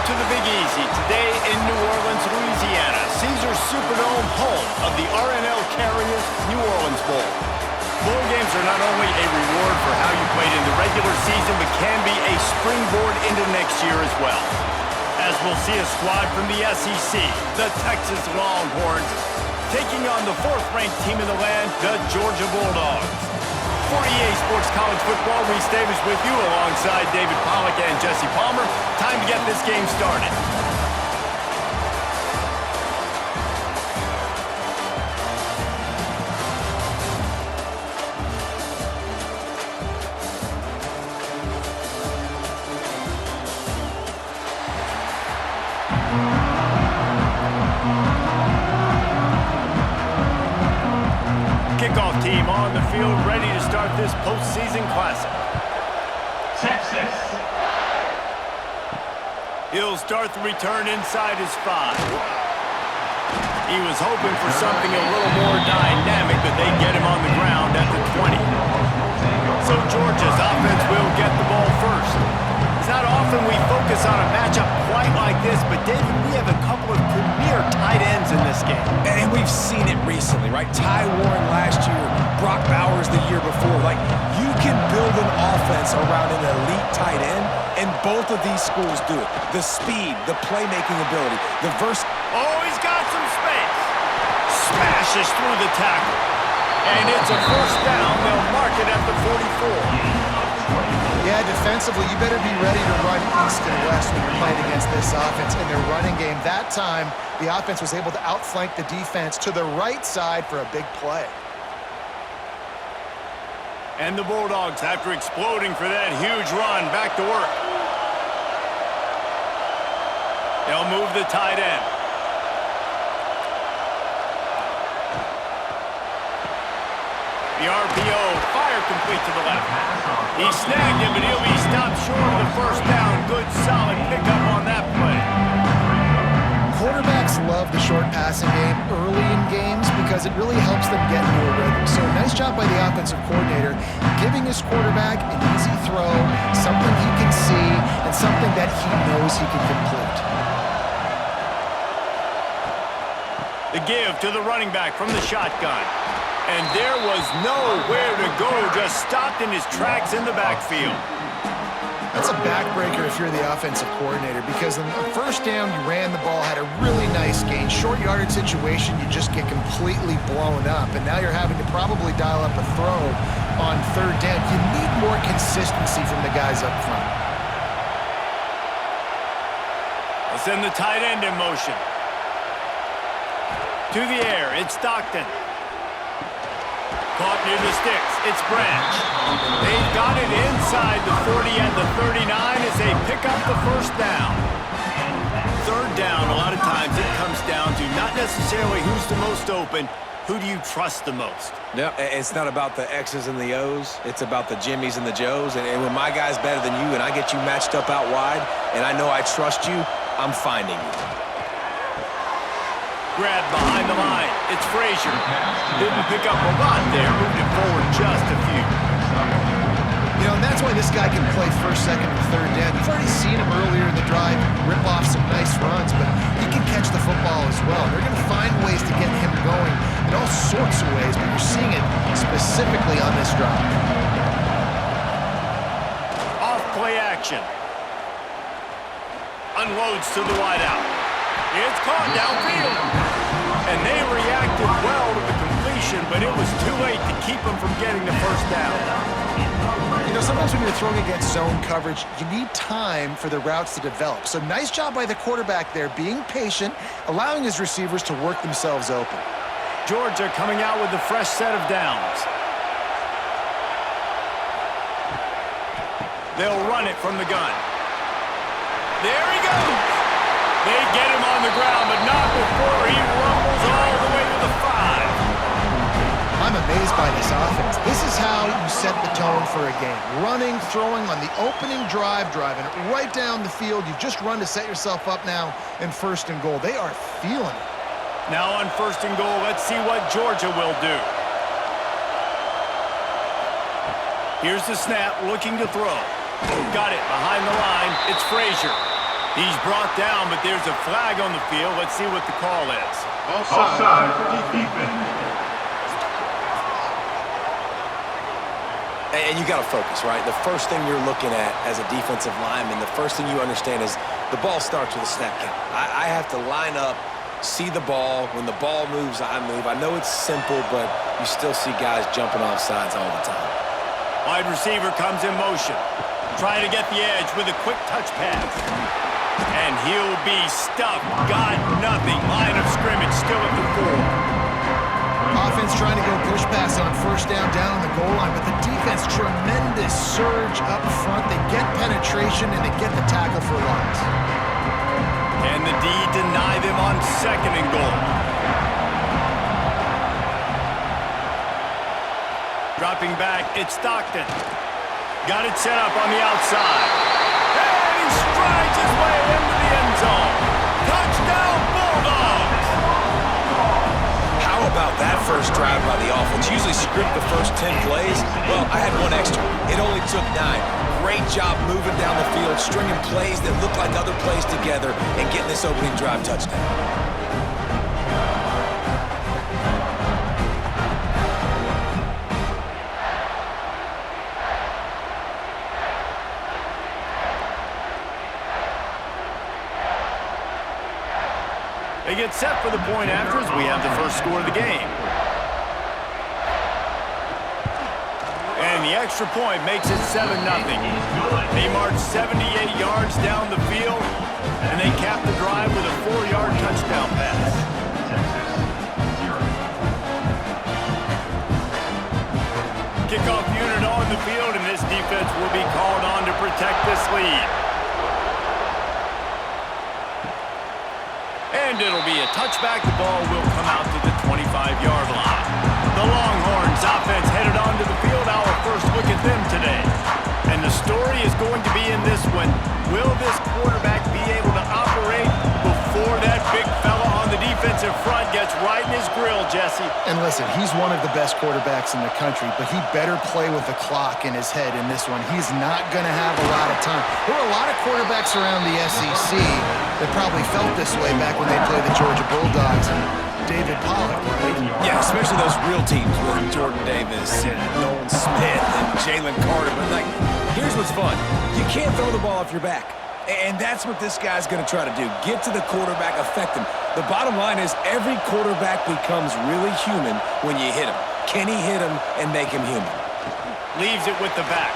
to the Big Easy, today in New Orleans, Louisiana, Caesars Superdome, home of the RNL Carriers New Orleans Bowl. Bowl games are not only a reward for how you played in the regular season, but can be a springboard into next year as well. As we'll see a squad from the SEC, the Texas Longhorns, taking on the fourth-ranked team in the land, the Georgia Bulldogs. 48 Sports College Football, Reese Davis with you alongside David Pollack and Jesse Palmer. Time to get this game started. Kickoff team on the field, ready to start this postseason classic. Texas. He'll start the return inside his 5. He was hoping for something a little more dynamic, but they get him on the ground at the 20. So Georgia's offense will get the ball first. It's not often we focus on a matchup quite like this, but David, we have a couple of premier tight ends in this game. And we've seen it recently, right? Ty Warren last year, Brock Bowers the year before. Like, you can build an offense around an elite tight end, and both of these schools do it. The speed, the playmaking ability, the Oh, he's got some space. Smashes through the tackle. And it's a first down. They'll mark it at the 44. Yeah, defensively, you better be ready to run east and west when you're playing against this offense in their running game. That time, the offense was able to outflank the defense to the right side for a big play. And the Bulldogs, after exploding for that huge run, back to work. They'll move the tight end. The RPO, fire complete to the left. He snagged him, but he'll be stopped short of the first down. Good, solid pickup on that play. Quarterbacks love the short passing game early in games because it really helps them get into a rhythm. So nice job by the offensive coordinator, giving his quarterback an easy throw, something he can see, and something that he knows he can complete. The give to the running back from the shotgun. And there was nowhere to go, just stopped in his tracks in the backfield. That's a backbreaker if you're the offensive coordinator, because on the first down, you ran the ball, had a really nice gain. Short yardage situation, you just get completely blown up, and now you're having to probably dial up a throw on third down. You need more consistency from the guys up front. They'll send the tight end in motion. To the air, it's Stockton. Caught near the sticks. It's Branch. They've got it inside the 40 and the 39 as they pick up the first down. Third down, a lot of times it comes down to not necessarily who's the most open, who do you trust the most? Yeah, it's not about the X's and the O's. It's about the Jimmys and the Joes. And when my guy's better than you and I get you matched up out wide and I know I trust you, I'm finding you. Grab behind the line. It's Frazier. Didn't pick up a lot there. Moved it forward just a few. You know, and that's why this guy can play first, second, and third down. You've already seen him earlier in the drive rip off some nice runs, but he can catch the football as well. They're going to find ways to get him going in all sorts of ways, but you're seeing it specifically on this drive. Off play action. Unloads to the wideout. It's caught downfield. And they reacted well to the completion, but it was too late to keep them from getting the first down. You know, sometimes when you're throwing against zone coverage, you need time for the routes to develop. So nice job by the quarterback there, being patient, allowing his receivers to work themselves open. Georgia coming out with a fresh set of downs. They'll run it from the gun. There he goes. They get him on the ground, but not before he rumbles all the way to the 5. I'm amazed by this offense. This is how you set the tone for a game. Running, throwing on the opening drive, driving it right down the field. You've just run to set yourself up now in first and goal. They are feeling it. Now on first and goal, let's see what Georgia will do. Here's the snap, looking to throw. Got it behind the line. It's Frazier. He's brought down, but there's a flag on the field. Let's see what the call is. Offside. Defense. And you got to focus, right? The first thing you're looking at as a defensive lineman, the first thing you understand is the ball starts with a snap count. I have to line up, see the ball. When the ball moves, I move. I know it's simple, but you still see guys jumping off sides all the time. Wide receiver comes in motion, trying to get the edge with a quick touch pass. And he'll be stuffed. Got nothing. Line of scrimmage still at the 4. Offense trying to go push pass on first down on the goal line, but the defense, tremendous surge up front. They get penetration, and they get the tackle for loss. Can the D deny them on 2nd and goal? Dropping back, it's Stockton. Got it set up on the outside. And he strides his way into the end zone. Touchdown, Bulldogs! How about that first drive by the offense? Usually script the first 10 plays. Well, I had one extra. It only took 9. Great job moving down the field, stringing plays that look like other plays together, and getting this opening drive touchdown. They get set for the point after as we have the first score of the game. And the extra point makes it 7-0. They march 78 yards down the field, and they cap the drive with a 4-yard touchdown pass. Kickoff unit on the field, and this defense will be called on to protect this lead. And it'll be a touchback. The ball will come out to the 25-yard line. The Longhorns offense headed onto the field. Our first look at them today. And the story is going to be in this one. Will this quarterback be able to operate before that big fella on the defensive front gets right in his grill, Jesse? And listen, he's one of the best quarterbacks in the country, but he better play with the clock in his head in this one. He's not going to have a lot of time. There were a lot of quarterbacks around the SEC that probably felt this way back when they played the Georgia Bulldogs and David Pollock, right? Yeah, especially those real teams with Jordan Davis and Nolan Smith and Jalen Carter. But, like, here's what's fun. You can't throw the ball off your back. And that's what this guy's going to try to do. Get to the quarterback, affect him. The bottom line is every quarterback becomes really human when you hit him. Can he hit him and make him human? Leaves it with the back.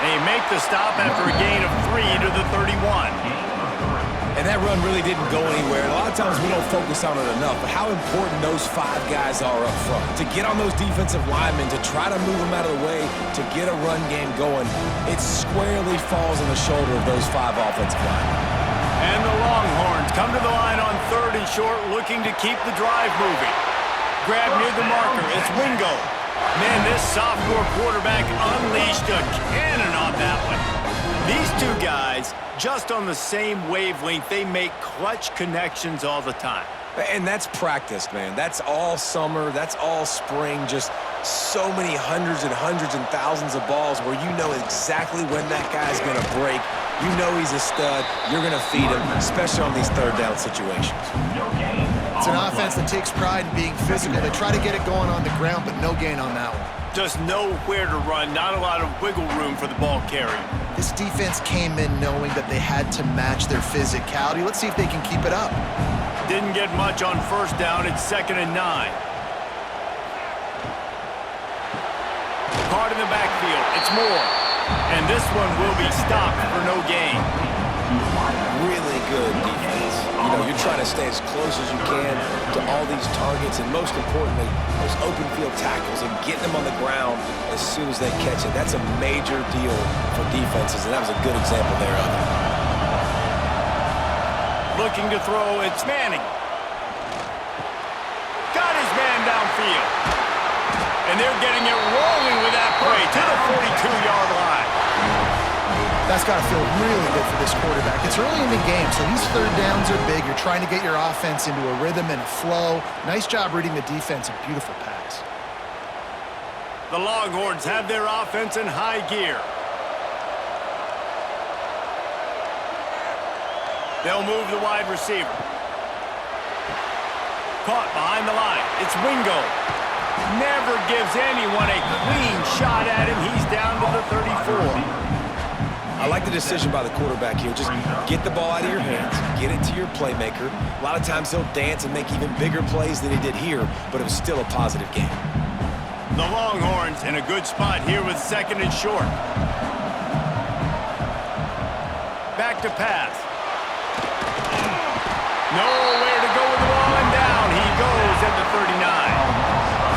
They make the stop after a gain of 3 to the 31. And that run really didn't go anywhere. A lot of times we don't focus on it enough, but how important those 5 guys are up front. To get on those defensive linemen, to try to move them out of the way, to get a run game going, it squarely falls on the shoulder of those 5 offensive linemen. And the Longhorns come to the line on 3rd and short, looking to keep the drive moving. Grab near the marker. It's Wingo. Man, this sophomore quarterback unleashed a cannon on that one. These 2 guys, just on the same wavelength, they make clutch connections all the time. And that's practice, man. That's all summer. That's all spring. Just so many hundreds and thousands of balls where you know exactly when that guy's going to break. You know he's a stud. You're going to feed him, especially on these 3rd down situations. It's an offense that takes pride in being physical. They try to get it going on the ground, but no gain on that one. Just nowhere to run, not a lot of wiggle room for the ball carrier. This defense came in knowing that they had to match their physicality. Let's see if they can keep it up. Didn't get much on first down. It's 2nd and 9. Caught in the backfield. It's Moore. And this one will be stopped for no gain. Really good defense. You know, you're trying to stay as close as you can to all these targets, and most importantly, those open field tackles and getting them on the ground as soon as they catch it. That's a major deal for defenses, and that was a good example there of it. Looking to throw, it's Manning. Got his man downfield. And they're getting it rolling with that play to the 42-yard line. That's got to feel really good for this quarterback. It's early in the game, so these 3rd downs are big. You're trying to get your offense into a rhythm and a flow. Nice job reading the defense. A beautiful pass. The Longhorns have their offense in high gear. They'll move the wide receiver. Caught behind the line. It's Wingo. Never gives anyone a clean shot at him. He's down to the 34. I like the decision by the quarterback here. Just get the ball out of your hands, get it to your playmaker. A lot of times he'll dance and make even bigger plays than he did here, but it was still a positive game. The Longhorns in a good spot here with 2nd and short. Back to pass. Nowhere to go with the ball, and down he goes at the 39.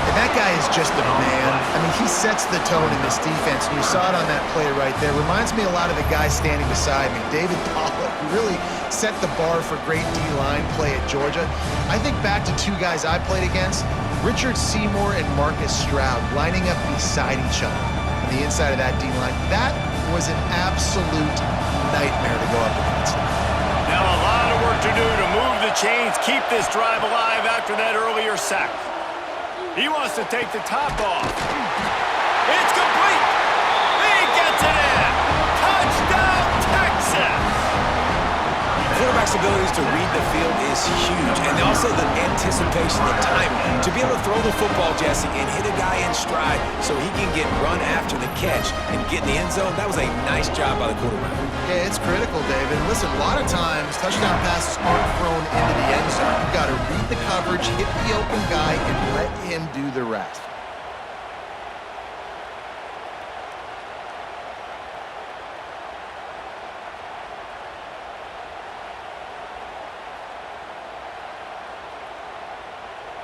And that guy is just a man. I mean, he sets the tone in this defense, and you saw it on that play right there. Reminds me a lot of the guy standing beside me, David Pollock, who really set the bar for great D-line play at Georgia. I think back to 2 guys I played against, Richard Seymour and Marcus Stroud, lining up beside each other on the inside of that D-line. That was an absolute nightmare to go up against. Now a lot of work to do to move the chains, keep this drive alive after that earlier sack. He wants to take the top off. It's complete. He gets it in. Touchdown, Texas. Quarterback's abilities to read the field is huge, and also the anticipation, the time to be able to throw the football, Jesse, and hit a guy in stride so he can get run after the catch and get in the end zone. That was a nice job by the quarterback. Yeah, it's critical, David. Listen, a lot of times touchdown passes aren't thrown into the end zone. You've got to read the coverage, hit the open guy, and let him do the rest.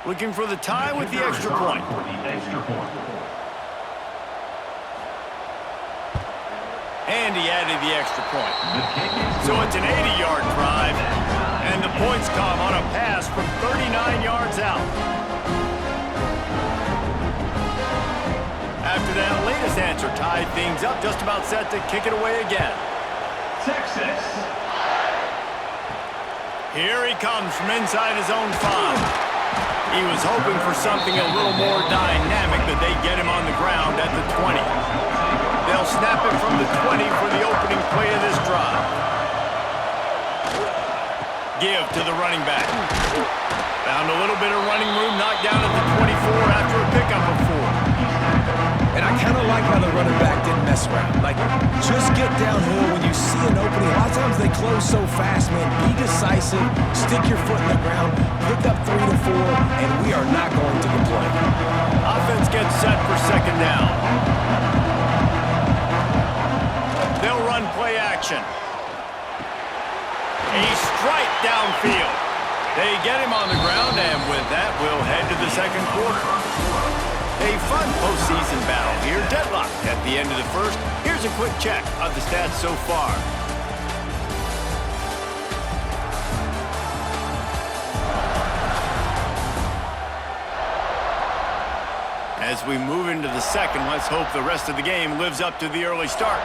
Looking for the tie with the extra point. And he added the extra point. So it's an 80-yard drive, and the points come on a pass from 39 yards out. After that latest answer tied things up, just about set to kick it away again. Texas. Here he comes from inside his own 5. He was hoping for something a little more dynamic, but they get him on the ground at the 20. They'll snap it from the 20 for the opening play of this drive. Give to the running back. Found a little bit of running room, knocked down at the 24 after a pickup of 4. And I kind of like how the running back didn't mess around. Like, just get downhill when you see an opening. A lot of times they close so fast, man. Be decisive, stick your foot in the ground, pick up 3 to 4, and we are not going to complain. Offense gets set for 2nd down. They'll run play action. A strike downfield. They get him on the ground, and with that, we'll head to the 2nd quarter. A fun postseason battle here, deadlocked at the end of the 1st. Here's a quick check of the stats so far. As we move into the 2nd, let's hope the rest of the game lives up to the early start.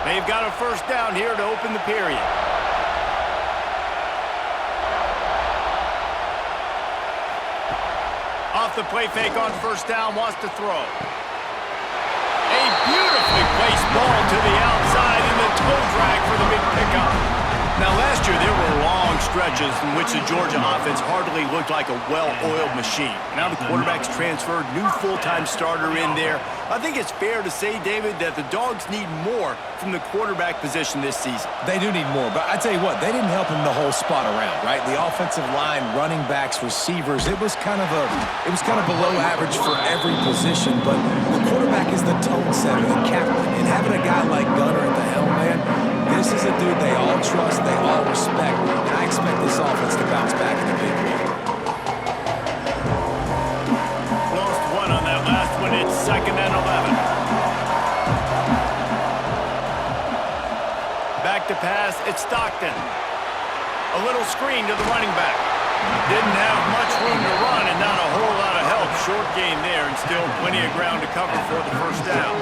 They've got a 1st down here to open the period. Off the play fake on 1st down, wants to throw. A beautifully placed ball to the outside in the toe drag for the big pickup. Now last year there were long stretches in which the Georgia offense hardly looked like a well-oiled machine. Now the quarterback's transferred, new full-time starter in there. I think it's fair to say, David, that the Dogs need more from the quarterback position this season. They do need more, but I tell you what, they didn't help him the whole spot around, right? The offensive line, running backs, receivers, it was kind of below average for every position, but the quarterback is the tone setter, the captain, and having a guy like Gunner at the helm, man, this is a dude they all trust, they all respect, and I expect this offense to bounce back in a big way. Lost 1 on that last one. It's 2nd and 11. Back to pass. It's Stockton. A little screen to the running back. Didn't have much room to run and not a whole lot of help. Short gain there and still plenty of ground to cover for the 1st down.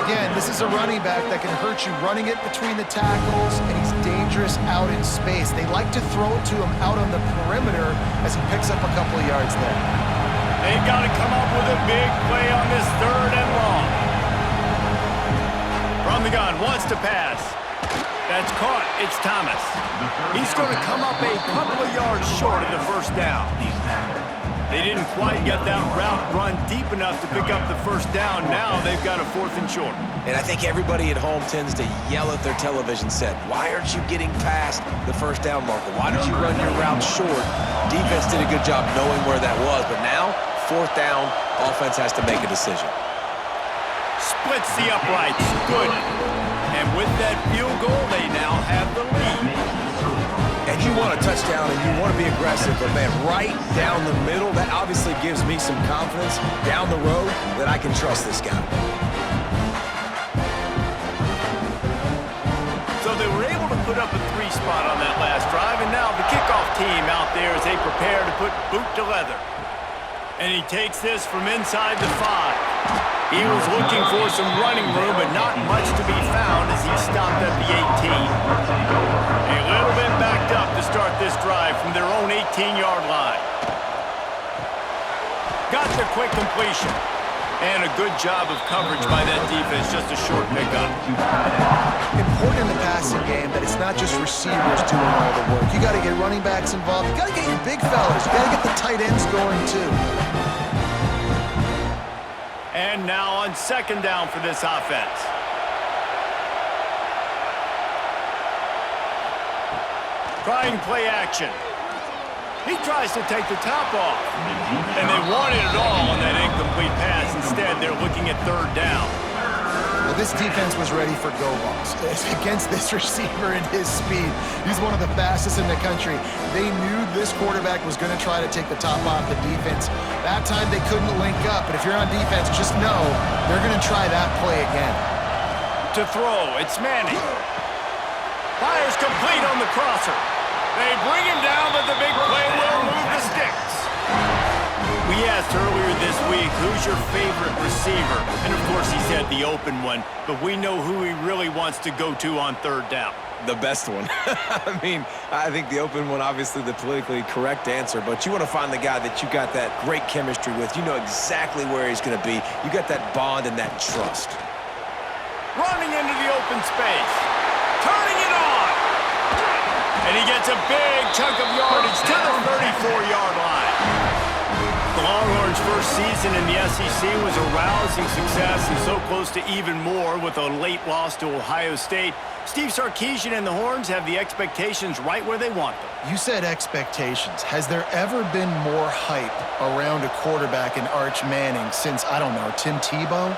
Again, this is a running back that can hurt you running it between the tackles, and he's dangerous out in space. They like to throw it to him out on the perimeter as he picks up a couple of yards there. They've got to come up with a big play on this 3rd and long. From the gun, wants to pass. That's caught. It's Thomas. He's going to come up a couple of yards short of the first down. They didn't quite get that route run deep enough to pick up the first down. Now they've got a 4th and short. And I think everybody at home tends to yell at their television set, why aren't you getting past the first down marker? Why don't you run your route short? Defense did a good job knowing where that was, but now, 4th down, offense has to make a decision. Splits the uprights. Good. And with that field goal, they now have the lead. And you want a touchdown and you want to be aggressive, but man, right down the middle, that obviously gives me some confidence down the road that I can trust this guy. So they were able to put up a 3 spot on that last drive, and now the kickoff team out there as they prepare to put boot to leather. And he takes this from inside the 5. He was looking for some running room, but not much to be found as he stopped at the 18. A little bit backed up to start this drive from their own 18-yard line. Got the quick completion. And a good job of coverage by that defense, just a short pickup. Important in the passing game that it's not just receivers doing all the work. You got to get running backs involved. You got to get your big fellas. You got to get the tight ends going too. And now on 2nd down for this offense. Trying play action. He tries to take the top off. And they wanted it all on that incomplete pass. Instead, they're looking at 3rd down. Well, this defense was ready for go balls. Against this receiver and his speed, he's one of the fastest in the country. They knew this quarterback was going to try to take the top off the defense. That time they couldn't link up, but if you're on defense, just know they're going to try that play again. To throw, it's Manning. Fires complete on the crosser. They bring him down, but the big play will move the sticks. We asked earlier this week, who's your favorite receiver? And of course he said the open one, but we know who he really wants to go to on 3rd down. The best one. I mean, I think the open one, obviously the politically correct answer, but you want to find the guy that you got that great chemistry with. You know exactly where he's going to be. You got that bond and that trust. Running into the open space. Turning it on. And he gets a big chunk of yardage to the 34-yard line. The Longhorns' first season in the SEC was a rousing success and so close to even more with a late loss to Ohio State. Steve Sarkisian and the Horns have the expectations right where they want them. You said expectations. Has there ever been more hype around a quarterback in Arch Manning since, I don't know, Tim Tebow?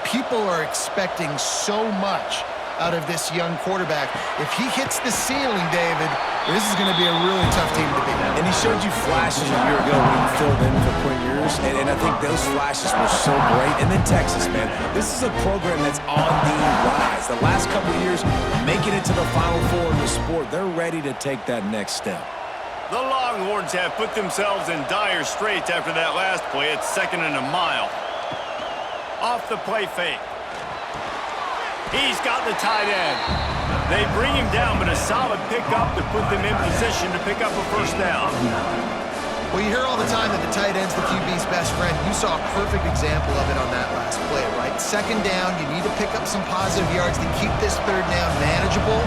People are expecting so much out of this young quarterback. If he hits the ceiling, David, this is going to be a really tough team to beat. And he showed you flashes a year ago when he filled in for Quinn Ewers, and I think those flashes were so great. And then Texas, man, this is a program that's on the rise. The last couple of years, making it to the Final Four in the sport, they're ready to take that next step. The Longhorns have put themselves in dire straits after that last play. It's 2nd and a mile. Off the play fake. He's got the tight end. They bring him down, but a solid pickup to put them in position to pick up a 1st down. Well, you hear all the time that the tight end's the QB's best friend. You saw a perfect example of it on that last play, right? 2nd down, you need to pick up some positive yards to keep this 3rd down manageable.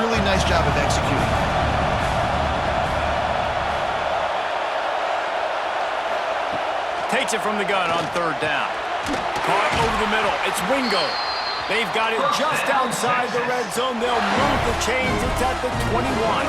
Really nice job of executing. Takes it from the gun on 3rd down. Caught over the middle. It's Wingo. They've got it just outside the red zone. They'll move the chains. It's at the 21.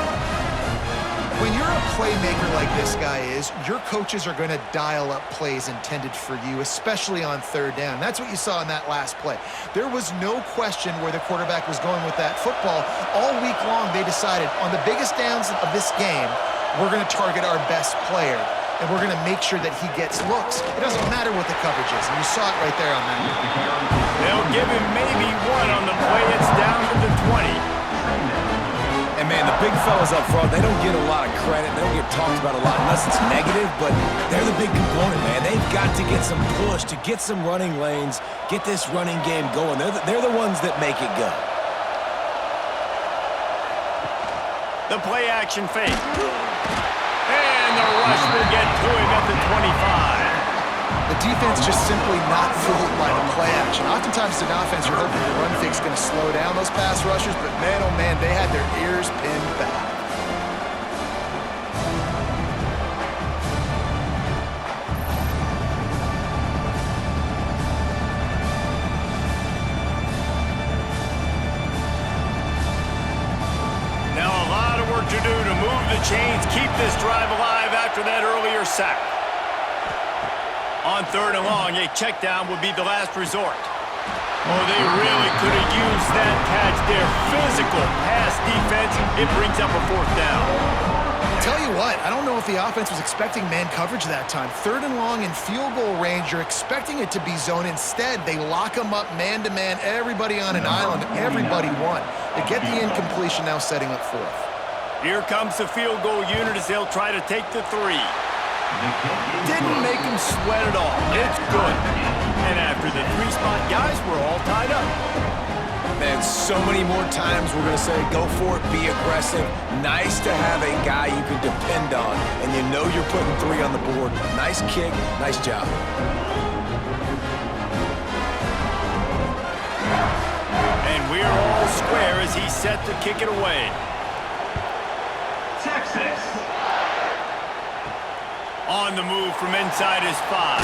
When you're a playmaker like this guy is, your coaches are going to dial up plays intended for you, especially on 3rd down. That's what you saw in that last play. There was no question where the quarterback was going with that football. All week long, they decided on the biggest downs of this game, we're going to target our best player, and we're going to make sure that he gets looks. It doesn't matter what the coverage is, and you saw it right there on that. They'll give him maybe 1 on the play. It's down to the 20. And, man, the big fellas up front, they don't get a lot of credit. They don't get talked about a lot unless it's negative, but they're the big component, man. They've got to get some push, to get some running lanes, get this running game going. They're the ones that make it go. The play action fake. And the rush will get to him at the 25. The defense just simply not fooled by the play action. Oftentimes as an offense, you're hoping the run fake's going to slow down those pass rushers, but man, oh man, they had their ears pinned back. Now a lot of work to do to move the chains, keep this drive alive after that earlier sack. On 3rd and long, a check down would be the last resort. Oh, they really could have used that catch there. Physical pass defense. It brings up a 4th down. Tell you what, I don't know if the offense was expecting man coverage that time. 3rd and long in field goal range, you're expecting it to be zone. Instead, they lock them up man-to-man, everybody on an island, everybody won. They get the incompletion, now setting up 4th. Here comes the field goal unit as they'll try to take the 3. Didn't make him sweat at all. It's good. And after the 3-spot guys, we're all tied up. Man, so many more times we're going to say, go for it, be aggressive. Nice to have a guy you can depend on, and you know you're putting 3 on the board. Nice kick, nice job. And we're all square as he's set to kick it away. Texas. On the move from inside his 5.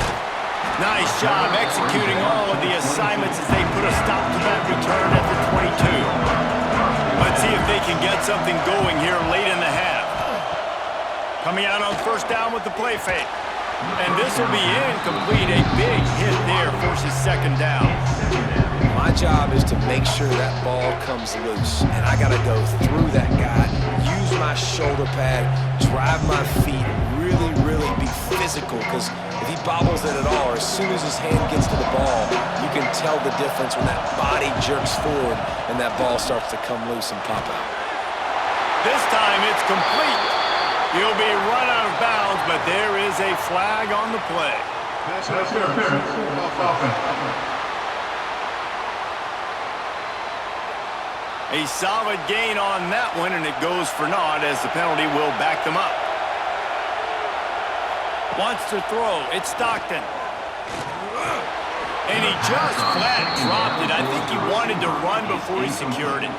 Nice job executing all of the assignments as they put a stop to that return at the 22. Let's see if they can get something going here late in the half. Coming out on 1st down with the play fake. And this will be incomplete. A big hit there forces 2nd down. My job is to make sure that ball comes loose, and I got to go through that guy, use my shoulder pad, drive my feet, really be physical, because if he bobbles it at all, or as soon as his hand gets to the ball, you can tell the difference when that body jerks forward and that ball starts to come loose and pop out. This time it's complete. He'll be run out of bounds, but there is a flag on the play. That's interference. Offense. A solid gain on that one, and it goes for naught as the penalty will back them up. Wants to throw. It's Stockton. And he just flat dropped it. I think he wanted to run before he secured it.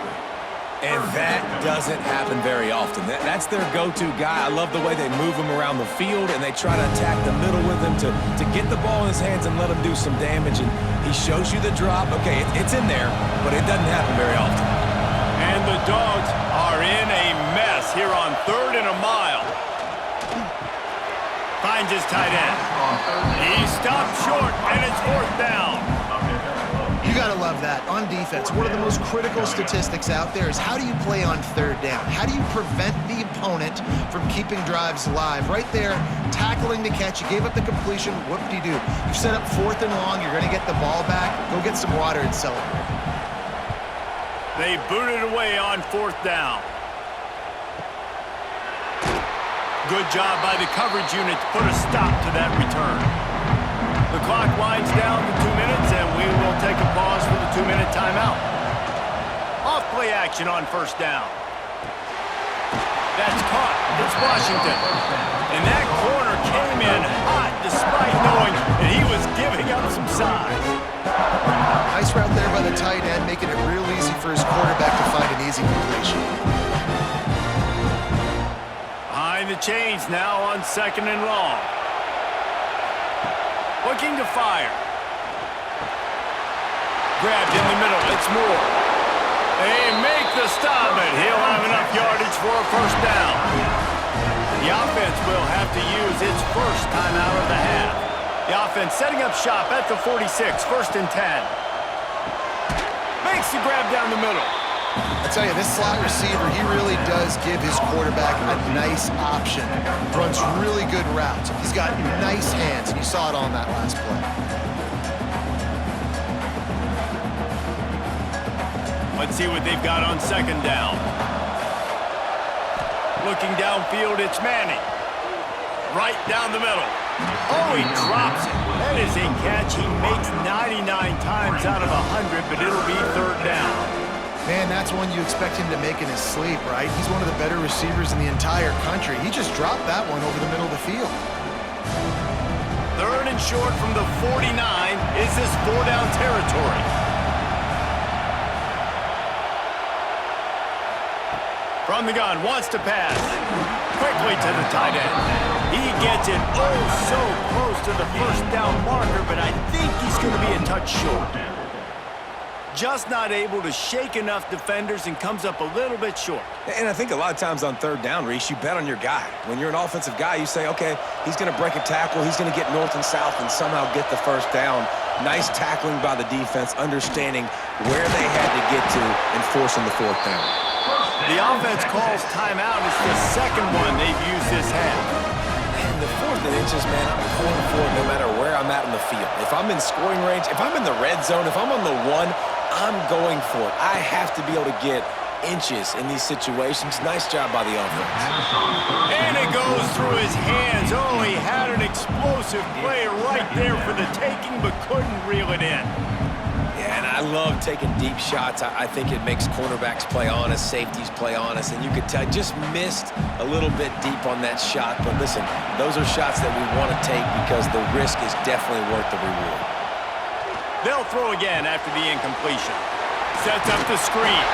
And that doesn't happen very often. That's their go-to guy. I love the way they move him around the field, and they try to attack the middle with him to get the ball in his hands and let him do some damage. And he shows you the drop. Okay, it's in there, but it doesn't happen very often. And the Dogs are in a mess here on 3rd and a mile. Finds his tight end. He stopped short, and it's 4th down. You got to love that. On defense, one of the most critical statistics out there is how do you play on 3rd down? How do you prevent the opponent from keeping drives alive? Right there, tackling the catch. You gave up the completion. Whoop-de-doo. You set up 4th and long. You're going to get the ball back. Go get some water and celebrate. They booted away on 4th down. Good job by the coverage unit to put a stop to that return. The clock winds down to 2 minutes, and we will take a pause for the 2-minute timeout. Off play action on 1st down. That's caught. It's Washington. And that corner came in hot despite knowing that he was giving up some size. Nice route there by the tight end, making it real easy for his quarterback to find an easy completion. Behind the chains now on 2nd and long. Looking to fire. Grabbed in the middle. It's Moore. They make the stop, and he'll have enough yardage for a 1st down. The offense will have to use its first timeout of the half. The offense setting up shop at the 46, 1st and 10. Makes the grab down the middle. I tell you, this slot receiver, he really does give his quarterback a nice option. Runs really good routes. He's got nice hands, and you saw it on that last play. Let's see what they've got on 2nd down. Looking downfield, it's Manning. Right down the middle. Oh, he drops it. That is a catch he makes 99 times out of 100, but it'll be 3rd down. Man, that's one you expect him to make in his sleep, right? He's one of the better receivers in the entire country. He just dropped that one over the middle of the field. 3rd and One short from the 49. Is this 4-down territory? From the gun, wants to pass. Quickly to the tight end. He gets it oh so close to the first down marker, but I think he's going to be a touch short. Just not able to shake enough defenders and comes up a little bit short. And I think a lot of times on third down, Reese, you bet on your guy. When you're an offensive guy, you say, okay, he's going to break a tackle, he's going to get north and south and somehow get the first down. Nice tackling by the defense, understanding where they had to get to and forcing the fourth down. The offense calls timeout. It's the second one they've used this half. And the 4th and inches, man, I'm going for it no matter where I'm at in the field. If I'm in scoring range, if I'm in the red zone, if I'm on the 1, I'm going for it. I have to be able to get inches in these situations. Nice job by the offense. And it goes through his hands. Oh, he had an explosive play right there for the taking, but couldn't reel it in. Yeah, and I love taking deep shots. I think it makes cornerbacks play honest, safeties play honest, and you could tell just missed a little bit deep on that shot. But listen, those are shots that we want to take because the risk is definitely worth the reward. They'll throw again after the incompletion. Sets up the screen.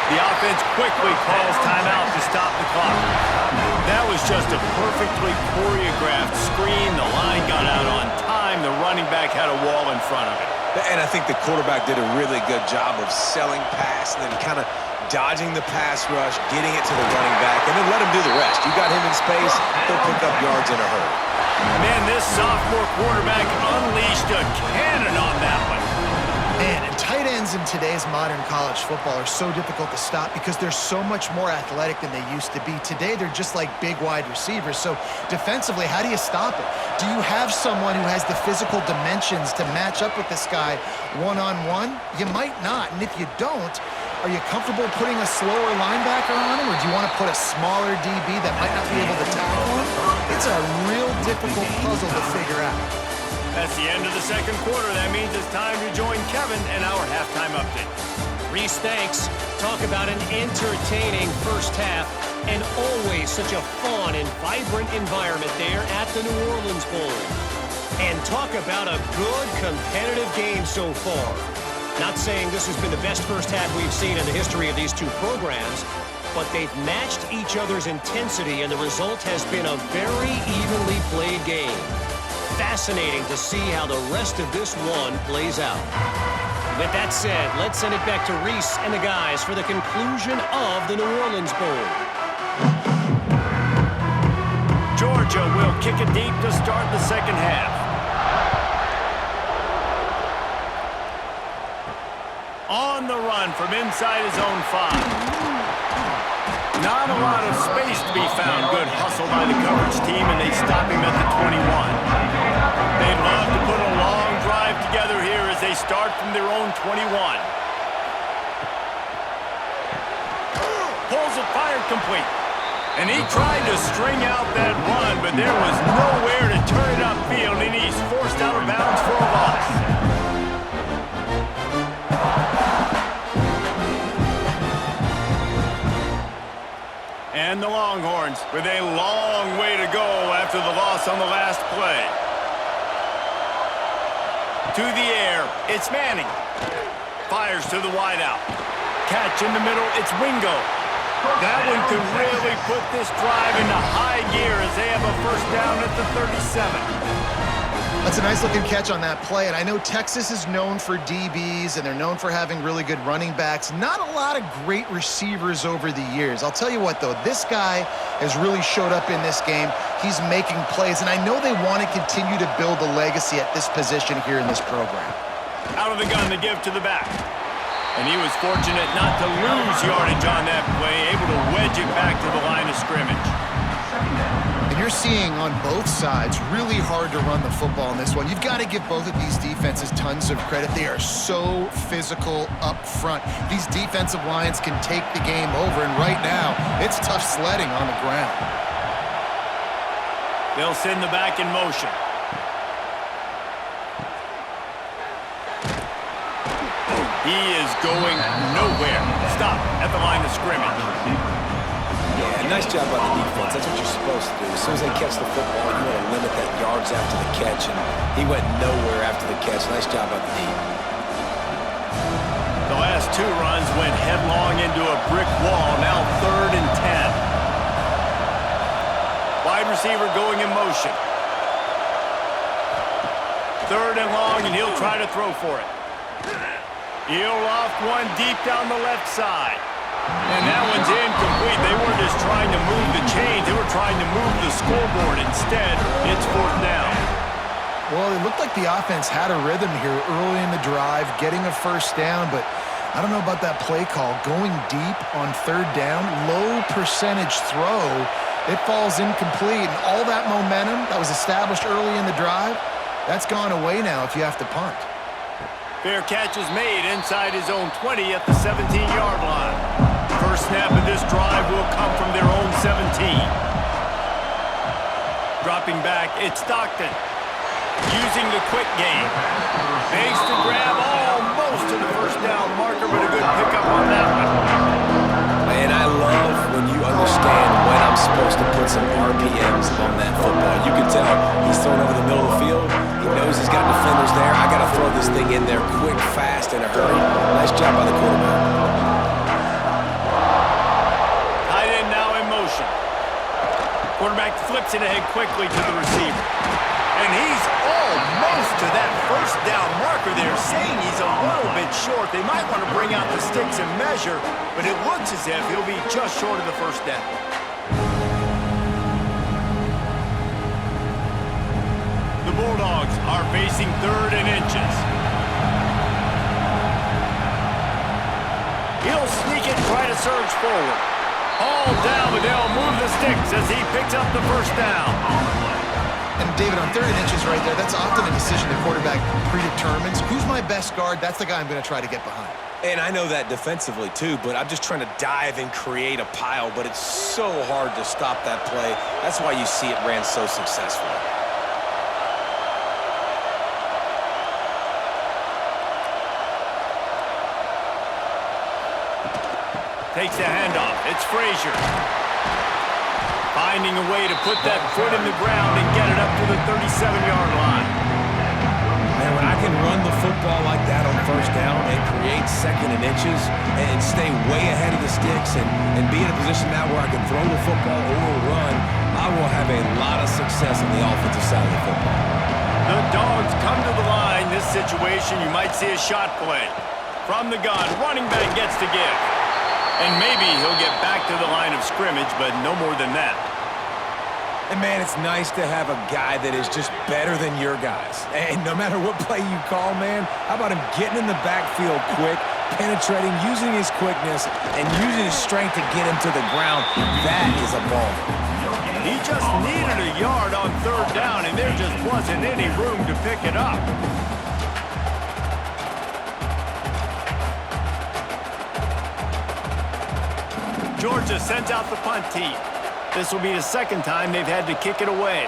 The offense quickly calls timeout to stop the clock. That was just a perfectly choreographed screen. The line got out on time. The running back had a wall in front of it. And I think the quarterback did a really good job of selling pass and then kind of dodging the pass rush, getting it to the running back, and then let him do the rest. You got him in space, he'll pick up yards in a hurry. Man, this sophomore quarterback unleashed a cannon on that one. Man, and tight ends in today's modern college football are so difficult to stop because they're so much more athletic than they used to be. Today, they're just like big wide receivers. So defensively, how do you stop it? Do you have someone who has the physical dimensions to match up with this guy one-on-one? You might not, and if you don't, are you comfortable putting a slower linebacker on him, or do you want to put a smaller DB that might not be able to tackle him? It's a real difficult puzzle to figure out. That's the end of the second quarter. That means it's time to join Kevin and our halftime update. Reese, thanks. Talk about an entertaining first half and always such a fun and vibrant environment there at the New Orleans Bowl. And talk about a good competitive game so far. Not saying this has been the best first half we've seen in the history of these two programs, but they've matched each other's intensity, and the result has been a very evenly played game. Fascinating to see how the rest of this one plays out. With that said, let's send it back to Reese and the guys for the conclusion of the New Orleans Bowl. Georgia will kick it deep to start the second half. On the run from inside his own 5. Not a lot of space to be found. Good hustle by the coverage team, and they stop him at the 21. They'd love to put a long drive together here as they start from their own 21. Pulls it, fired complete. And he tried to string out that run, but there was nowhere to turn it upfield, and he's forced out of bounds for a loss. And the Longhorns with a long way to go after the loss on the last play. To the air, it's Manning. Fires to the wideout. Catch in the middle, it's Wingo. That one could really put this drive into high gear as they have a first down at the 37. That's a nice-looking catch on that play, and I know Texas is known for DBs, and they're known for having really good running backs. Not a lot of great receivers over the years. I'll tell you what, though, this guy has really showed up in this game. He's making plays, and I know they want to continue to build a legacy at this position here in this program. Out of the gun to give to the back. And he was fortunate not to lose yardage on that play, able to wedge it back to the line of scrimmage. And you're seeing on both sides really hard to run the football in this one. You've got to give both of these defenses tons of credit. They are so physical up front. These defensive lines can take the game over, and right now, it's tough sledding on the ground. They'll send the back in motion. He is going nowhere. Stop at the line of scrimmage. Yeah, Nice job by the defense. That's what you're supposed to do. As soon as they catch the football, you want to limit that yards after the catch, and he went nowhere after the catch. Nice job by the D. The last 2 runs went headlong into a brick wall. Now 3rd and 10. Wide receiver going in motion. 3rd and long, and he'll try to throw for it. He'll loft one deep down the left side. And that one's incomplete. They weren't just trying to move the chains. They were trying to move the scoreboard. Instead, it's 4th down. Well, it looked like the offense had a rhythm here early in the drive, getting a first down, but I don't know about that play call. Going deep on 3rd down, low percentage throw, it falls incomplete. And all that momentum that was established early in the drive, that's gone away now if you have to punt. Fair catch is made inside his own 20 at the 17-yard line. First snap of this drive will come from their own 17. Dropping back, it's Stockton. Using the quick game. Makes the grab almost to the first down marker, but a good pickup on that one. Man, I love when you understand when I'm supposed to put some RPMs on that football. You can tell he's thrown over the middle of the field. He knows he's got defenders there. I got to throw this thing in there quick, fast, in a hurry. Nice job by the quarterback. Tight end now in motion. Quarterback flips it ahead quickly to the receiver. And he's almost to that first down marker there, saying he's a little bit short. They might want to bring out the sticks and measure, but it looks as if he'll be just short of the first down. The Bulldogs are facing 3rd and inches. He'll sneak it, try to surge forward. All down, but they'll move the sticks as he picks up the first down. And David, on 3rd and inches right there, that's often a decision the quarterback predetermines. Who's my best guard? That's the guy I'm going to try to get behind. And I know that defensively too, but I'm just trying to dive and create a pile, but it's so hard to stop that play. That's why you see it ran so successfully. Takes the handoff. It's Frazier. Finding a way to put that foot in the ground and get it up to the 37-yard line. Man, when I can run the football like that on first down and create 2nd and inches and stay way ahead of the sticks and be in a position now where I can throw the football or run, I will have a lot of success on the offensive side of the football. The Dogs come to the line. This situation, you might see a shot play. From the gun, running back gets to give. And maybe he'll get back to the line of scrimmage, but no more than that. And, man, it's nice to have a guy that is just better than your guys. And no matter what play you call, man, how about him getting in the backfield quick, penetrating, using his quickness, and using his strength to get him to the ground? That is a ball. He just needed a yard on 3rd down, and there just wasn't any room to pick it up. Georgia sends out the punt team. This will be the 2nd time they've had to kick it away.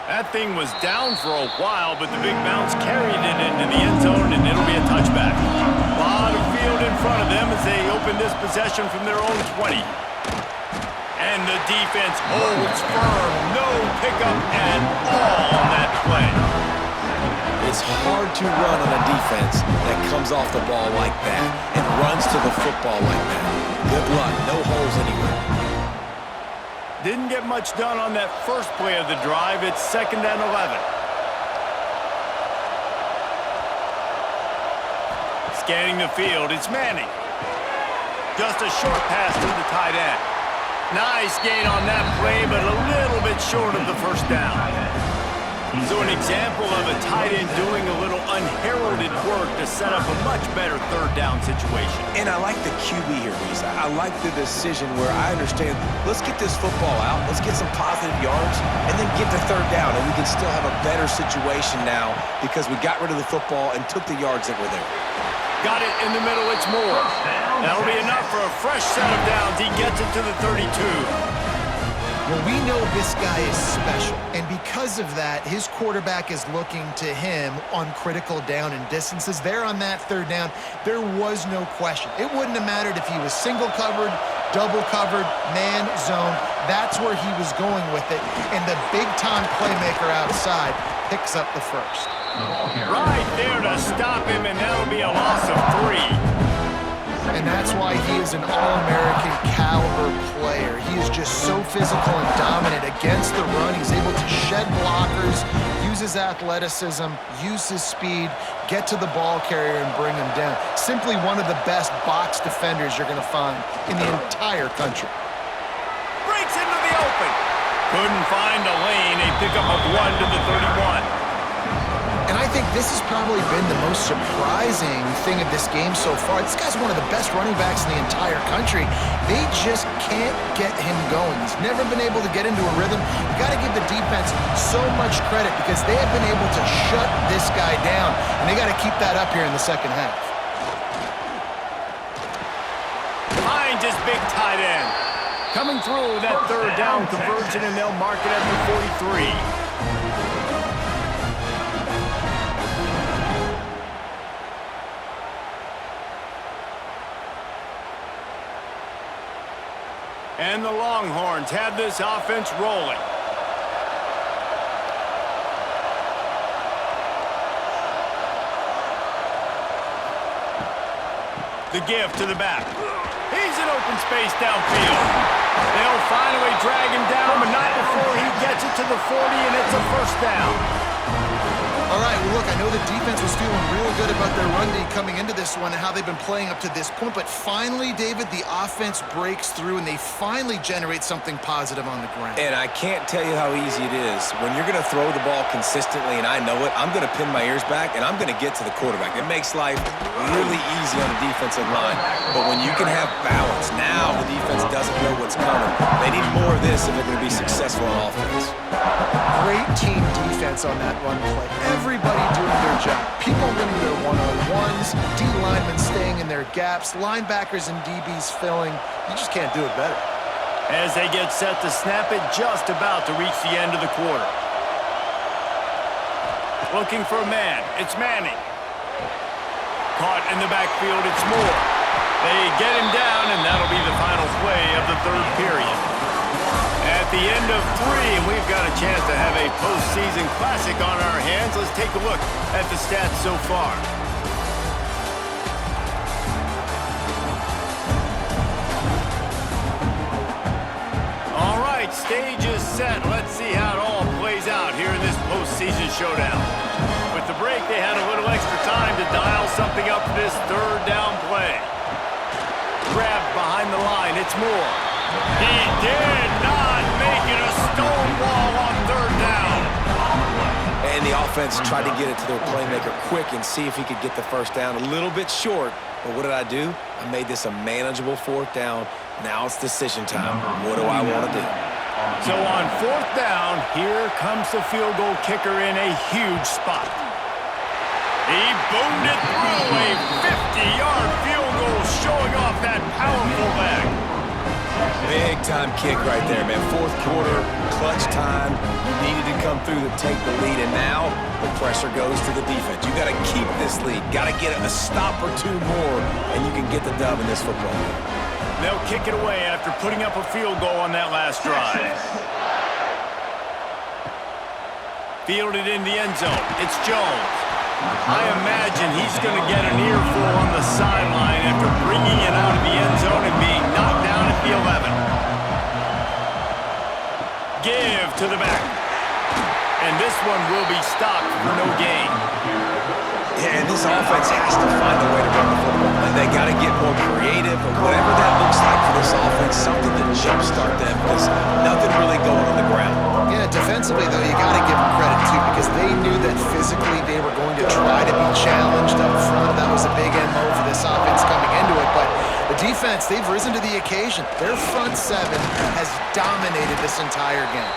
That thing was down for a while, but the big bounce carried it into the end zone, and it'll be a touchback. A lot of field in front of them as they open this possession from their own 20. And the defense holds firm. No pickup at all on that play. It's hard to run on a defense that comes off the ball like that and runs to the football like that. Good luck. No holes anywhere. Didn't get much done on that first play of the drive. It's 2nd and 11. Scanning the field, it's Manning. Just a short pass to the tight end. Nice gain on that play, but a little bit short of the first down. So an example of a tight end doing a little unheralded work to set up a much better 3rd down situation. And I like the QB here, Reese. I like the decision where I understand, let's get this football out, let's get some positive yards, and then get to 3rd down, and we can still have a better situation now because we got rid of the football and took the yards that were there. Got it in the middle, it's Moore. That'll be enough for a fresh set of downs. He gets it to the 32. Well, we know this guy is special, and because of that, his quarterback is looking to him on critical down and distances. There on that third down, there was no question. It wouldn't have mattered if he was single covered, double covered, man, zone. That's where he was going with it, and the big-time playmaker outside picks up the first. Right there to stop him, and that'll be a loss of 3. And that's why he is an All-American caliber player. He is just so physical and dominant against the run. He's able to shed blockers, use his athleticism, use his speed, get to the ball carrier and bring him down. Simply one of the best box defenders you're going to find in the entire country. Breaks into the open. Couldn't find a lane. A pickup of 1 to the 31. And I think this has probably been the most surprising thing of this game so far. This guy's one of the best running backs in the entire country. They just can't get him going. He's never been able to get into a rhythm. You got to give the defense so much credit because they have been able to shut this guy down, and they got to keep that up here in the second half. Finds his big tight end. Coming through that third down conversion, and they'll mark it at the 43. And the Longhorns have this offense rolling. The give to the back. He's in open space downfield. They'll finally drag him down, but not before he gets it to the 40, and it's a first down. All right, well, look, I know the defense was feeling real good about their run D coming into this one and how they've been playing up to this point, but finally, David, the offense breaks through, and they finally generate something positive on the ground. And I can't tell you how easy it is. When you're going to throw the ball consistently, and I know it, I'm going to pin my ears back, and I'm going to get to the quarterback. It makes life really easy on the defensive line. But when you can have balance, now the defense doesn't know what's coming. They need more of this if they're going to be successful on offense. Great team defense on that run play. Everybody doing their job. People winning their one-on-ones, D linemen staying in their gaps, linebackers and DBs filling. You just can't do it better. As they get set to snap it, just about to reach the end of the quarter. Looking for a man. It's Manning. Caught in the backfield, it's Moore. They get him down, and that'll be the final play of the third period. At the end of 3, and we've got a chance to have a postseason classic on our hands. Let's take a look at the stats so far. All right, stage is set. Let's see how it all plays out here in this postseason showdown. With the break, they had a little extra time to dial something up for this third down play. Grabbed behind the line, it's Moore. He did not make it a stone wall on third down. And the offense tried to get it to their playmaker quick and see if he could get the first down. A little bit short, but what did I do? I made this a manageable fourth down. Now it's decision time. What do I want to do? So on fourth down, here comes the field goal kicker in a huge spot. He boomed it through a 50-yard field goal, showing off that powerful leg. Big-time kick right there, man. Fourth quarter, clutch time. You needed to come through to take the lead, and now the pressure goes to the defense. You got to keep this lead. Got to get a stop or two more, and you can get the dub in this football game. They'll kick it away after putting up a field goal on that last drive. Fielded in the end zone. It's Jones. I imagine he's going to get an earful on the sideline after bringing it out of the end zone and being knocked down at the 11. Give to the back. And this one will be stopped for no gain. Yeah, and this offense has to find a way to run the football. And they got to get more creative or whatever that looks like for this offense, something to jumpstart them because nothing really going on the ground. Yeah, defensively, though, you got to give them credit, too, because they knew that physically they were going to try to be challenged up front. That was a big MO for this offense coming into it. But the defense, they've risen to the occasion. Their front seven has dominated this entire game.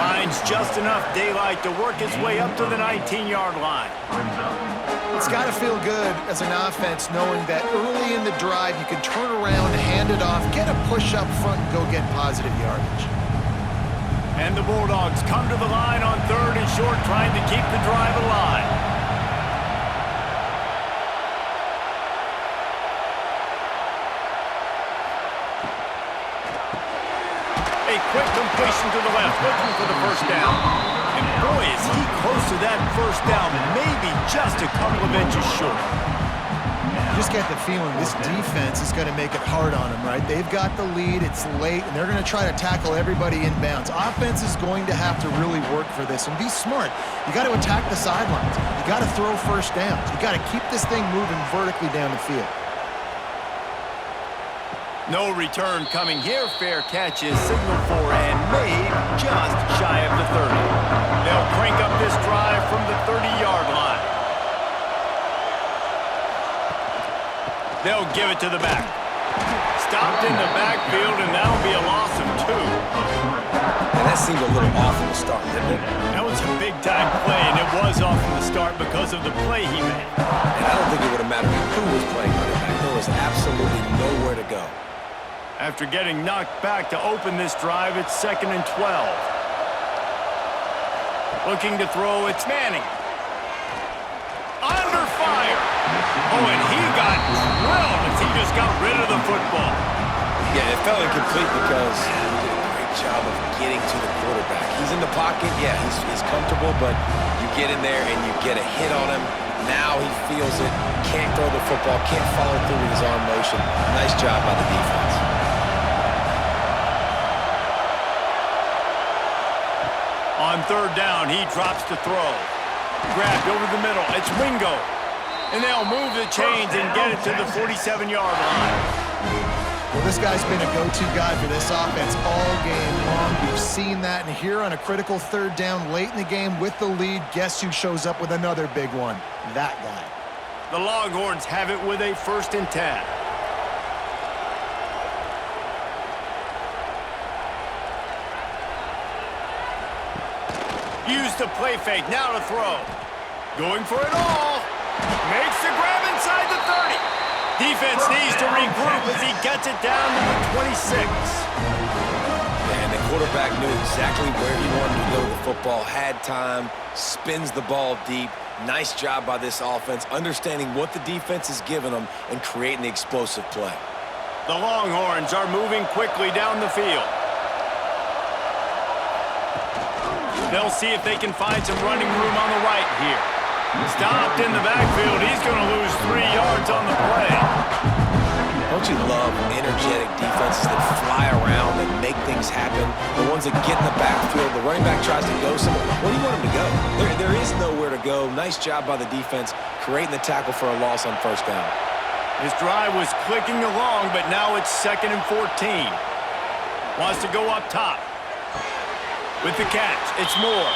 Finds just enough daylight to work his way up to the 19-yard line. It's got to feel good as an offense knowing that early in the drive you can turn around, hand it off, get a push up front, and go get positive yardage. And the Bulldogs come to the line on 3rd and short, trying to keep the drive alive. A quick completion to the left, looking for the first down. And boy, is he close to that first down, maybe just a couple of inches short. You just get the feeling this defense is going to make it hard on them, right? They've got the lead, it's late, and they're going to try to tackle everybody inbounds. Offense is going to have to really work for this and be smart. You got to attack the sidelines. You got to throw first downs. You got to keep this thing moving vertically down the field. No return coming here. Fair catch is signaled for and made just shy of the 30. They'll crank up this drive from the 30-yard line. They'll give it to the back. Stopped in the backfield, and that'll be a loss of 2. And that seemed a little off from the start, didn't it? That was a big-time play, and it was off from the start because of the play he made. And I don't think it would have mattered who was playing running back. There was absolutely nowhere to go. After getting knocked back to open this drive, it's 2nd and 12. Looking to throw, it's Manning. Under fire. Oh, and he got drilled as he just got rid of the football. Yeah, it felt incomplete because he did a great job of getting to the quarterback. He's in the pocket, yeah, he's comfortable, but you get in there and you get a hit on him. Now he feels it, can't throw the football, can't follow through with his arm motion. Nice job by the defense. On 3rd down, he drops to throw. Grabbed over the middle. It's Wingo. And they'll move the chains and get it to the 47-yard line. Well, this guy's been a go-to guy for this offense all game long. We've seen that, and here on a critical 3rd down late in the game with the lead, guess who shows up with another big one? That guy. The Longhorns have it with a 1st and 10. Use the play fake, now to throw. Going for it all. Makes the grab inside the 30. Defense needs to regroup as he gets it down to the 26. And the quarterback knew exactly where he wanted to go with the football, had time, spins the ball deep. Nice job by this offense, understanding what the defense is giving them and creating the explosive play. The Longhorns are moving quickly down the field. They'll see if they can find some running room on the right here. Stopped in the backfield. He's going to lose 3 yards on the play. Don't you love energetic defenses that fly around and make things happen? The ones that get in the backfield, the running back tries to go somewhere. Where do you want him to go? There is nowhere to go. Nice job by the defense, creating the tackle for a loss on 1st down. His drive was clicking along, but now it's 2nd and 14. Wants to go up top. With the catch, it's Moore.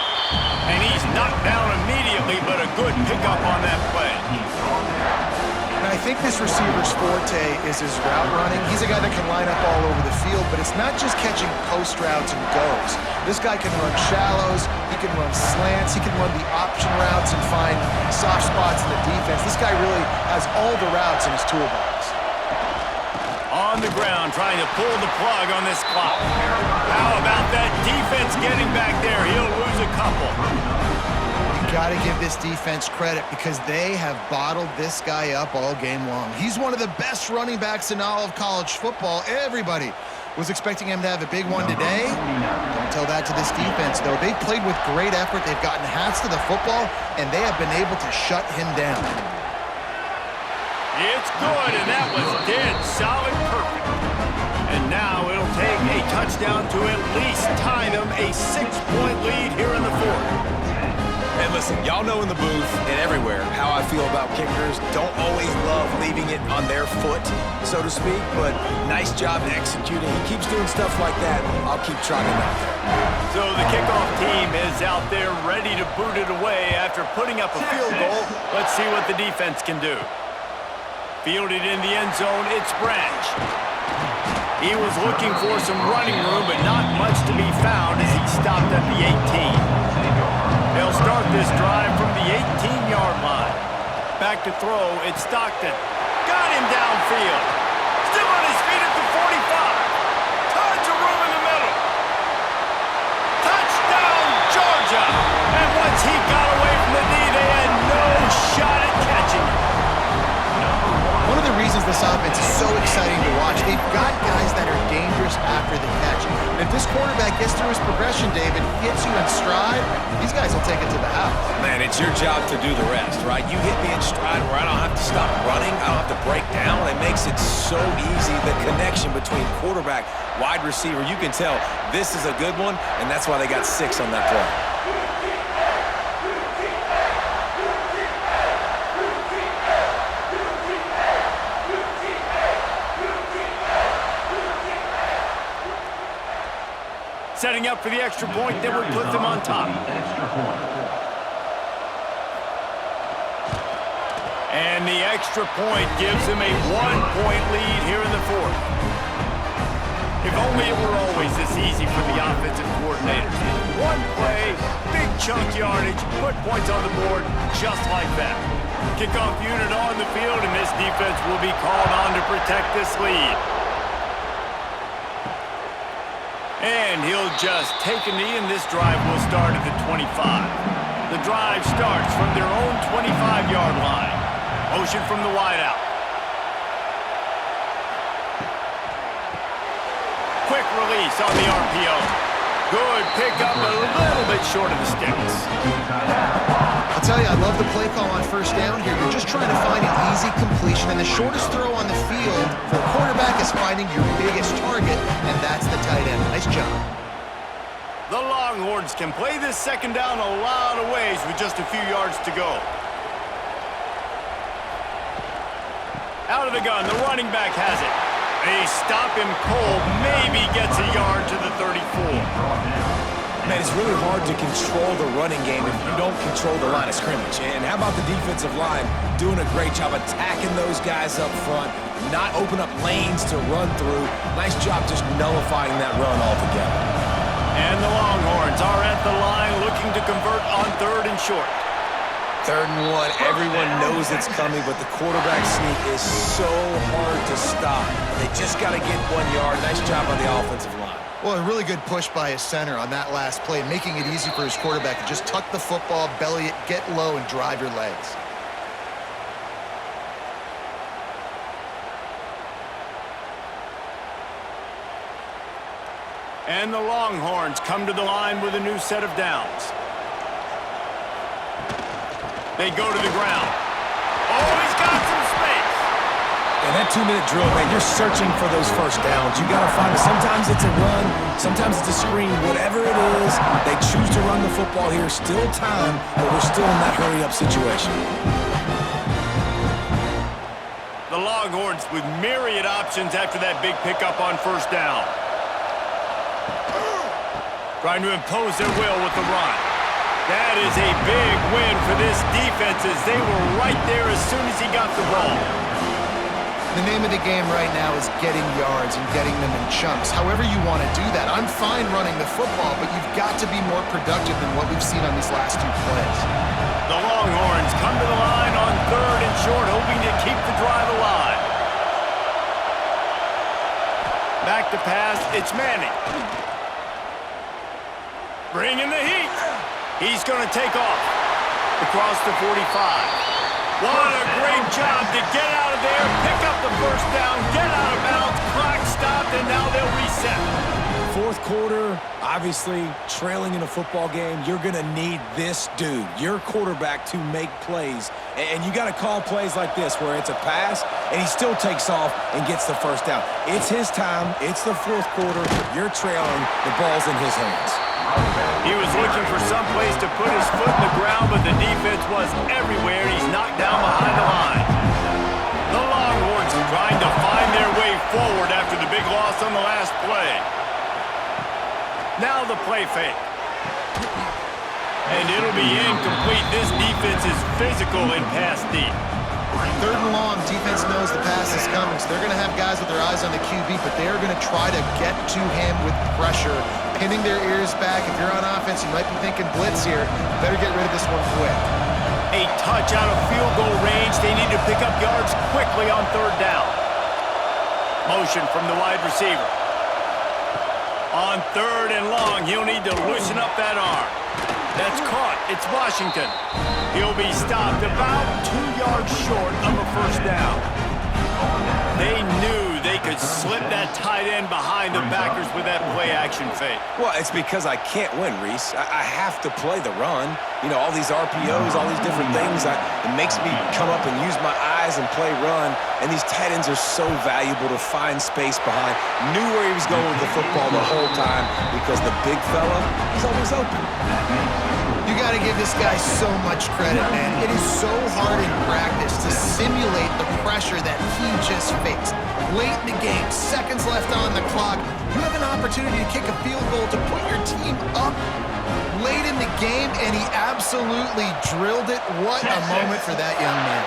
And he's knocked down immediately, but a good pickup on that play. And I think this receiver's forte is his route running. He's a guy that can line up all over the field, but it's not just catching post routes and goes. This guy can run shallows, he can run slants, he can run the option routes and find soft spots in the defense. This guy really has all the routes in his toolbox. On the ground, trying to pull the plug on this clock. How about that defense getting back there? He'll lose a couple. You got to give this defense credit because they have bottled this guy up all game long. He's one of the best running backs in all of college football. Everybody was expecting him to have a big one today. Don't tell that to this defense, though. They've played with great effort. They've gotten hats to the football, and they have been able to shut him down. It's good, and that was dead solid perfect. And now it'll take a touchdown to at least tie them a 6-point lead here in the 4th. And listen, y'all know in the booth and everywhere how I feel about kickers. Don't always love leaving it on their foot, so to speak, but nice job executing. He keeps doing stuff like that. I'll keep trying him out there. So the kickoff team is out there ready to boot it away after putting up a field goal. Let's see what the defense can do. Fielded in the end zone, it's Branch. He was looking for some running room, but not much to be found as he stopped at the 18. They'll start this drive from the 18-yard line. Back to throw, it's Stockton. Got him downfield. Still on his feet at the 45. Tons of room in the middle. question, David, hits you in stride, these guys will take it to the house. Man, it's your job to do the rest, right? You hit me in stride where I don't have to stop running, I don't have to break down. It makes it so easy, the connection between quarterback, wide receiver. You can tell this is a good one, and that's why they got 6 on that play. Setting up for the extra point that would put them on top. And the extra point gives them a 1-point lead here in the fourth. If only it were always this easy for the offensive coordinators. One play, big chunk yardage, put points on the board just like that. Kickoff unit on the field, and this defense will be called on to protect this lead. And he'll just take a knee, and this drive will start at the 25. The drive starts from their own 25-yard line. Motion from the wideout. Quick release on the RPO. Good pickup, a little bit short of the sticks. I'll tell you, I love the play call on first down here. You're just trying to find an easy completion, and the shortest throw on the field for a quarterback is finding your biggest target, and that's the tight end. Nice job. The Longhorns can play this second down a lot of ways with just a few yards to go. Out of the gun, the running back has it. They stop him cold, maybe gets a yard to the 34. Man, it's really hard to control the running game if you don't control the line of scrimmage. And how about the defensive line doing a great job attacking those guys up front, not open up lanes to run through. Nice job just nullifying that run altogether. And the Longhorns are at the line looking to convert on 3rd and short. 3rd and 1, everyone knows it's coming, but the quarterback sneak is so hard to stop. They just got to get 1 yard. Nice job on the offensive line. Well, a really good push by his center on that last play, making it easy for his quarterback to just tuck the football, belly it, get low, and drive your legs. And the Longhorns come to the line with a new set of downs. They go to the ground. Oh, he's got some space. And that 2-minute drill, man, you're searching for those first downs. You got to find it. Sometimes it's a run, sometimes it's a screen. Whatever it is, they choose to run the football here. Still time, but we're still in that hurry-up situation. The Longhorns with myriad options after that big pickup on first down. Trying to impose their will with the run. That is a big win for this defense as they were right there as soon as he got the ball. The name of the game right now is getting yards and getting them in chunks. However you want to do that. I'm fine running the football, but you've got to be more productive than what we've seen on these last 2 plays. The Longhorns come to the line on 3rd and short, hoping to keep the drive alive. Back to pass, it's Manning. Bringing the heat. He's going to take off across the 45. What a great job to get out of there, pick up the first down, get out of bounds, clock stopped, and now they'll reset. 4th quarter, obviously trailing in a football game, you're going to need this dude, your quarterback, to make plays. And you got to call plays like this where it's a pass and he still takes off and gets the first down. It's his time. It's the 4th quarter. You're trailing. The ball's in his hands. He was looking for some place to put his foot in the ground, but the defense was everywhere. He's knocked down behind the line. The Longhorns trying to find their way forward after the big loss on the last play. Now the play fake. And it'll be incomplete. This defense is physical and pass deep. 3rd and long, defense knows the pass is coming, so they're going to have guys with their eyes on the QB, but they're going to try to get to him with pressure, pinning their ears back. If you're on offense, you might be thinking blitz here. Better get rid of this one quick. A touch out of field goal range. They need to pick up yards quickly on 3rd down. Motion from the wide receiver. On 3rd and long, he'll need to loosen up that arm. That's caught. It's Washington. He'll be stopped about 2 yards short of a first down. They knew they could slip that that tight end behind the backers with that play-action fake. Well, it's because I can't win, Reese. I have to play the run. You know, all these RPOs, all these different things. It makes me come up and use my eyes and play run. And these tight ends are so valuable to find space behind. Knew where he was going with the football the whole time because the big fella is always open. You got to give this guy so much credit, man. It is so hard in practice to simulate the pressure that he just faced. Late in the game, seconds left on the clock, you have an opportunity to kick a field goal to put your team up late in the game, and he absolutely drilled it. What a moment for that young man.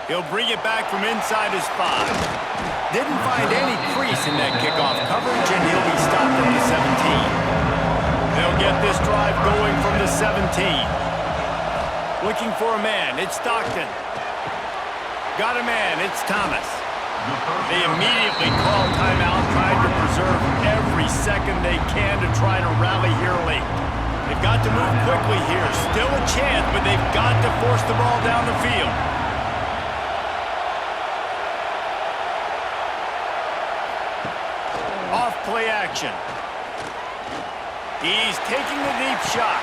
He'll bring it back from inside his 5. Didn't find any crease in that kickoff coverage, and he'll be stopped at the 17. They'll get this drive going from the 17. Looking for a man, it's Stockton. Got a man, it's Thomas. They immediately call timeout, trying to preserve every second they can to try to rally here late. They've got to move quickly here. Still a chance, but they've got to force the ball down the field. Off play action. He's taking the deep shot.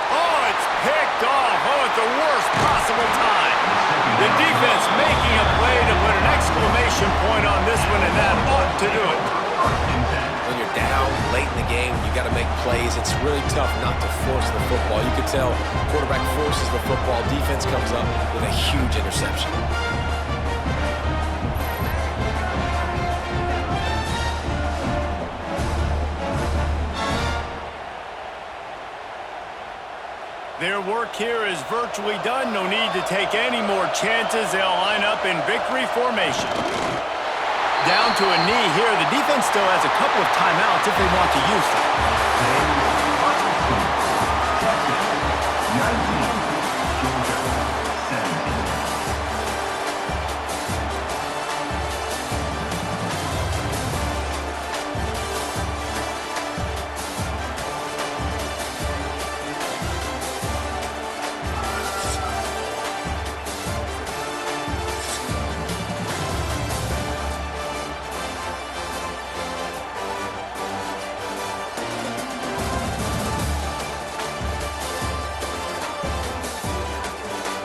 Oh, it's picked off. Oh, at the worst possible time. The defense making a play to put an exclamation point on this one, and that ought to do it. When you're down late in the game, you got to make plays. It's really tough not to force the football. You can tell quarterback forces the football. Defense comes up with a huge interception. Their work here is virtually done. No need to take any more chances. They'll line up in victory formation. Down to a knee here. The defense still has a couple of timeouts if they want to use them.